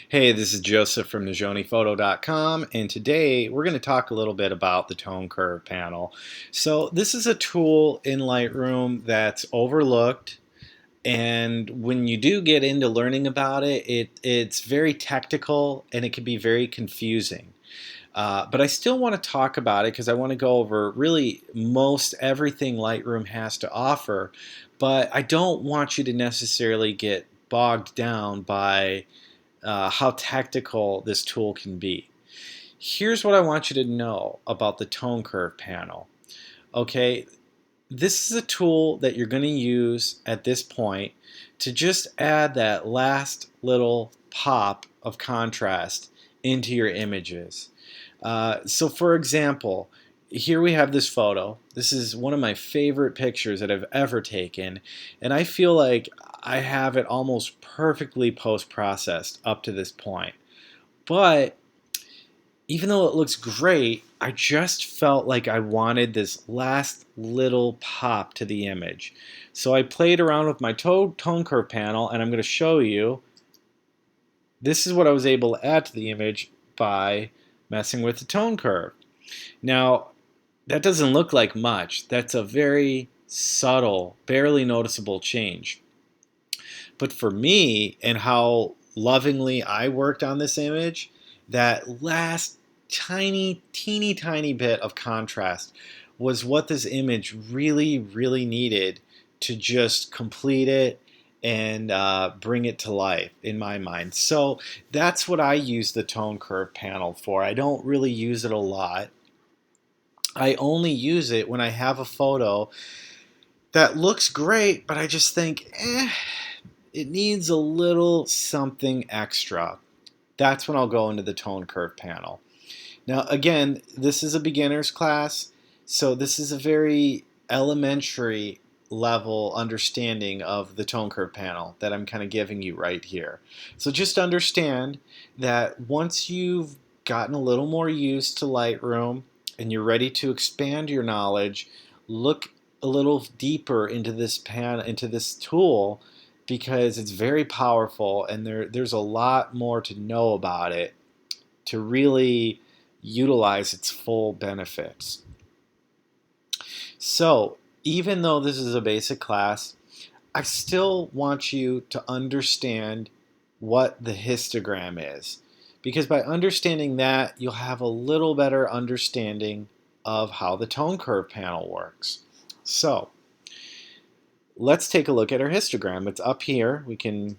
Hey, this is Joseph from NajoniPhoto.com, and today we're going to talk a little bit about the tone curve panel. So this is a tool in Lightroom that's overlooked, and when you do get into learning about it, it's very technical and it can be very confusing. But I still want to talk about it because I want to go over really most everything Lightroom has to offer, but I don't want you to necessarily get bogged down by how tactical this tool can be. Here's what I want you to know about the tone curve panel. Okay, this is a tool that you're going to use at this point to just add that last little pop of contrast into your images. So for example, here we have this photo. This is one of my favorite pictures that I've ever taken, and I feel like I have it almost perfectly post-processed up to this point. But even though it looks great, I just felt like I wanted this last little pop to the image. So I played around with my tone curve panel, and I'm going to show you. This is what I was able to add to the image by messing with the tone curve. Now, that doesn't look like much. That's a very subtle, barely noticeable change. But for me and how lovingly I worked on this image, that last tiny, teeny tiny bit of contrast was what this image really, really needed to just complete it and bring it to life in my mind. So that's what I use the tone curve panel for. I don't really use it a lot. I only use it when I have a photo that looks great, but I just think, it needs a little something extra. That's when I'll go into the tone curve panel. Now, again, this is a beginner's class, so this is a very elementary level understanding of the tone curve panel that I'm kind of giving you right here. So just understand that once you've gotten a little more used to Lightroom and you're ready to expand your knowledge, look a little deeper into this tool, because it's very powerful and there's a lot more to know about it to really utilize its full benefits. So even though this is a basic class, I still want you to understand what the histogram is, because by understanding that, you'll have a little better understanding of how the tone curve panel works. So let's take a look at our histogram. It's up here. We can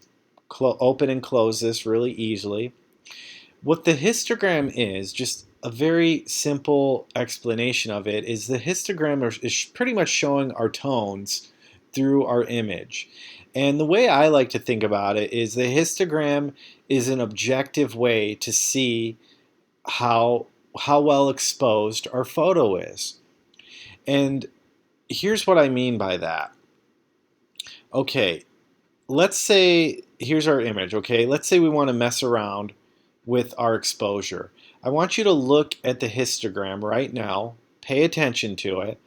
open and close this really easily. What the histogram is, just a very simple explanation of it, is the histogram is pretty much showing our tones through our image. And the way I like to think about it is the histogram is an objective way to see how well exposed our photo is. And here's what I mean by that. Okay, let's say, here's our image, okay? Let's say we want to mess around with our exposure. I want you to look at the histogram right now, pay attention to it,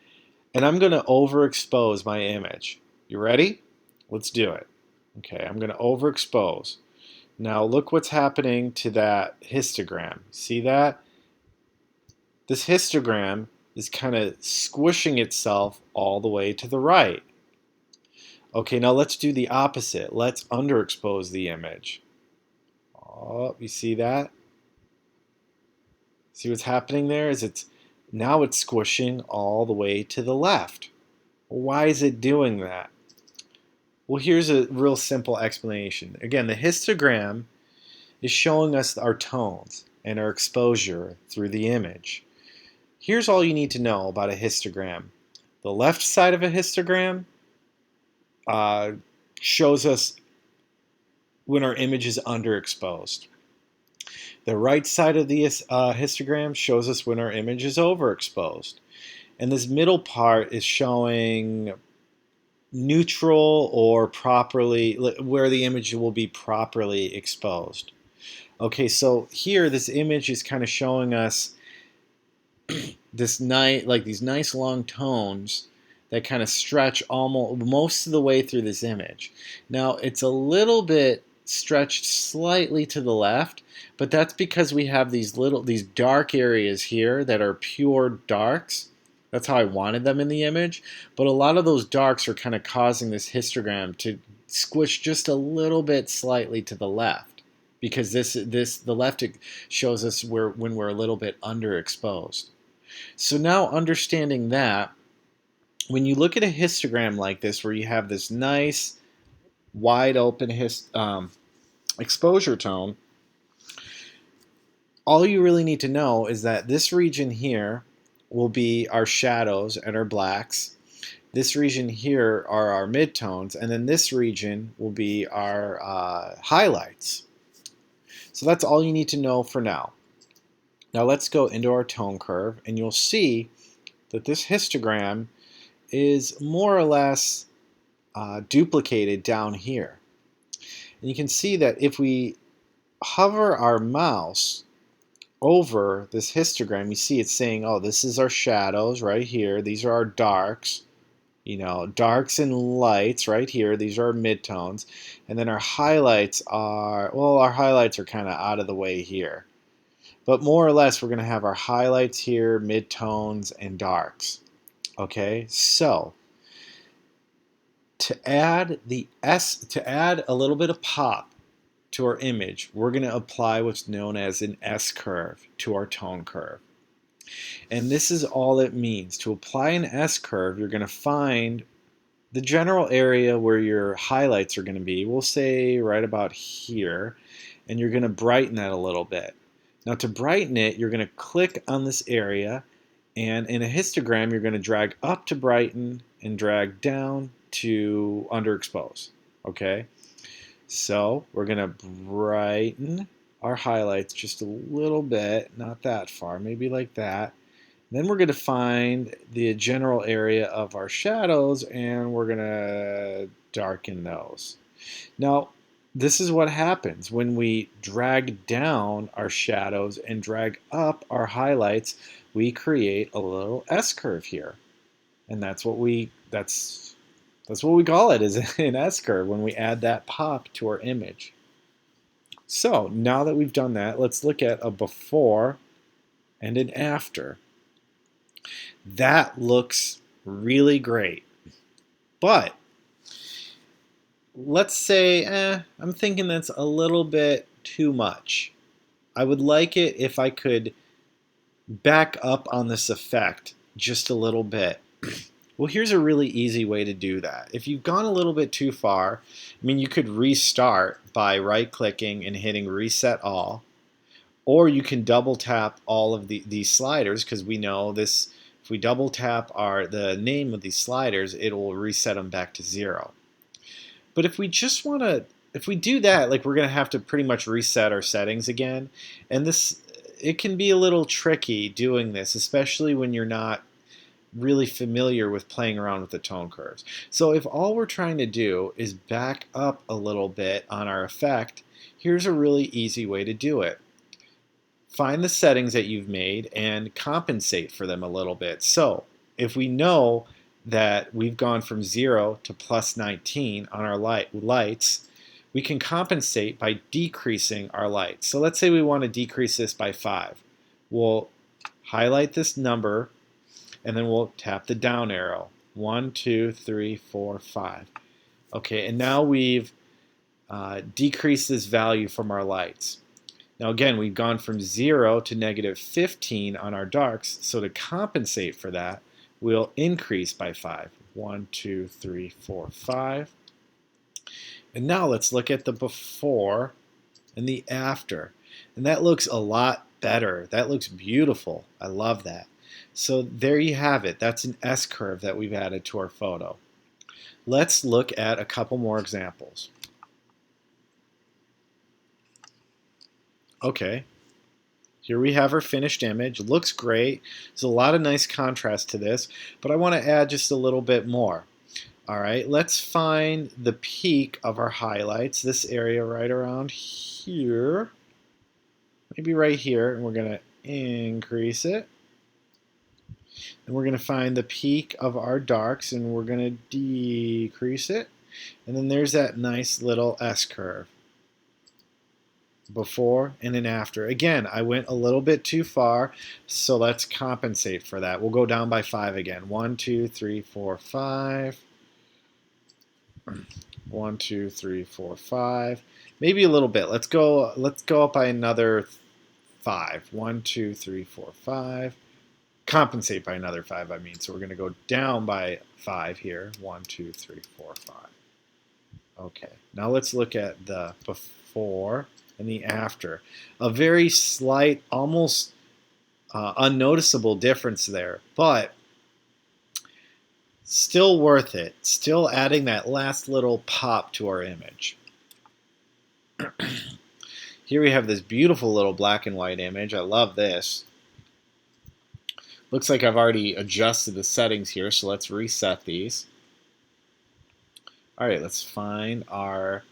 and I'm going to overexpose my image. You ready? Let's do it. Okay, I'm going to overexpose. Now look what's happening to that histogram. See that? This histogram is kind of squishing itself all the way to the right. Okay, now let's do the opposite. Let's underexpose the image. Oh, you see that? See what's happening there? Now it's squishing all the way to the left. Why is it doing that? Well, here's a real simple explanation. Again, the histogram is showing us our tones and our exposure through the image. Here's all you need to know about a histogram. The left side of a histogram shows us when our image is underexposed. The right side of the histogram shows us when our image is overexposed. And this middle part is showing neutral or properly, where the image will be properly exposed. Okay, so here this image is kind of showing us these nice long tones that kind of stretch almost most of the way through this image. Now it's a little bit stretched slightly to the left, but that's because we have these dark areas here that are pure darks. That's how I wanted them in the image, but a lot of those darks are kind of causing this histogram to squish just a little bit slightly to the left, because the left shows us when we're a little bit underexposed. So now, understanding that, when you look at a histogram like this, where you have this nice wide open exposure tone, all you really need to know is that this region here will be our shadows and our blacks. This region here are our midtones, and then this region will be our highlights. So that's all you need to know for now. Now let's go into our tone curve, and you'll see that this histogram is more or less duplicated down here. And you can see that if we hover our mouse over this histogram, you see it's saying, oh, this is our shadows right here. These are our darks, darks and lights right here. These are our midtones. And then our highlights are, well, our highlights are kind of out of the way here. But more or less, we're going to have our highlights here, midtones, and darks. Okay, so to add a little bit of pop to our image, we're going to apply what's known as an S-curve to our tone curve. And this is all it means. To apply an S-curve, you're going to find the general area where your highlights are going to be. We'll say right about here, and you're going to brighten that a little bit. Now to brighten it, you're going to click on this area, and in a histogram, you're going to drag up to brighten and drag down to underexpose. Okay? So we're going to brighten our highlights just a little bit, not that far, maybe like that. Then we're going to find the general area of our shadows, and we're going to darken those. Now, this is what happens when we drag down our shadows and drag up our highlights. We create a little S-curve here, and that's what we call it, is an S-curve when we add that pop to our image. So now that we've done that, let's look at a before and an after. That looks really great, but let's say I'm thinking that's a little bit too much. I would like it if I could back up on this effect just a little bit. Well, here's a really easy way to do that. If you've gone a little bit too far, you could restart by right-clicking and hitting Reset All, or you can double tap all of these sliders, because we know this. If we double tap the name of these sliders, it will reset them back to 0. But if we just want to, if we do that, like, we're going to have to pretty much reset our settings again, and it can be a little tricky doing this, especially when you're not really familiar with playing around with the tone curves. So if all we're trying to do is back up a little bit on our effect, here's a really easy way to do it. Find the settings that you've made and compensate for them a little bit. So if we know that we've gone from 0 to plus 19 on our lights, we can compensate by decreasing our lights. So let's say we want to decrease this by 5. We'll highlight this number, and then we'll tap the down arrow. 1, 2, 3, 4, 5. Okay, and now we've decreased this value from our lights. Now again, we've gone from 0 to negative 15 on our darks, so to compensate for that, we'll increase by 5. 1, 2, 3, 4, 5. And now let's look at the before and the after. And that looks a lot better. That looks beautiful. I love that. So there you have it. That's an S-curve that we've added to our photo. Let's look at a couple more examples. Okay, here we have our finished image. It looks great. There's a lot of nice contrast to this, but I want to add just a little bit more. All right, let's find the peak of our highlights, this area right around here, maybe right here, and we're going to increase it. And we're going to find the peak of our darks, and we're going to decrease it. And then there's that nice little S-curve. before and an after. Again, I went a little bit too far, so let's compensate for that. We'll go down by 5 again. 1, 2, 3, 4, 5. 1, 2, 3, 4, 5. Maybe a little bit. Let's go up by another 5. 1, 2, 3, 4, 5. Compensate by another 5, I mean. So we're going to go down by 5 here. 1, 2, 3, 4, 5. Okay, now let's look at the before and the after. A very slight, almost unnoticeable difference there, but still worth it. Still adding that last little pop to our image. Here we have this beautiful little black and white image. I love this. Looks like I've already adjusted the settings here, so let's reset these. All right, let's find our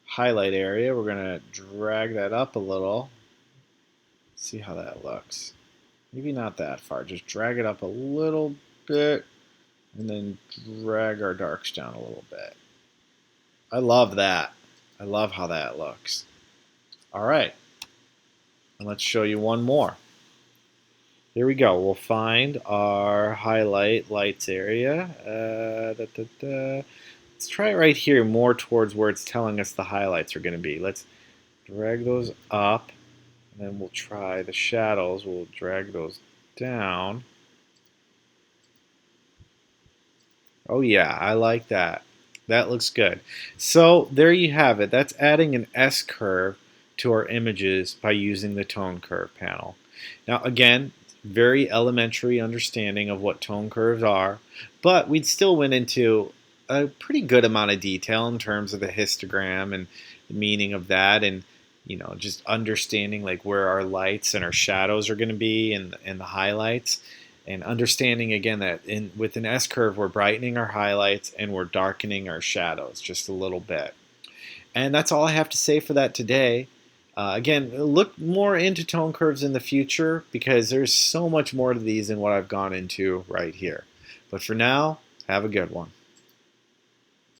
highlight area. We're going to drag that up a little. See how that looks. Maybe not that far. Just drag it up a little bit and then drag our darks down a little bit. I love that. I love how that looks. All right, and let's show you one more. Here we go. We'll find our highlight lights area. Let's try it right here, more towards where it's telling us the highlights are going to be. Let's drag those up, and then we'll try the shadows. We'll drag those down. Oh yeah, I like that. That looks good. So there you have it. That's adding an S-curve to our images by using the tone curve panel. Now again, very elementary understanding of what tone curves are, but we still went into a pretty good amount of detail in terms of the histogram and the meaning of that, and just understanding like where our lights and our shadows are going to be, and the highlights, and understanding again that with an S-curve we're brightening our highlights and we're darkening our shadows just a little bit. And that's all I have to say for that today. Again, look more into tone curves in the future because there's so much more to these than what I've gone into right here. But for now, have a good one.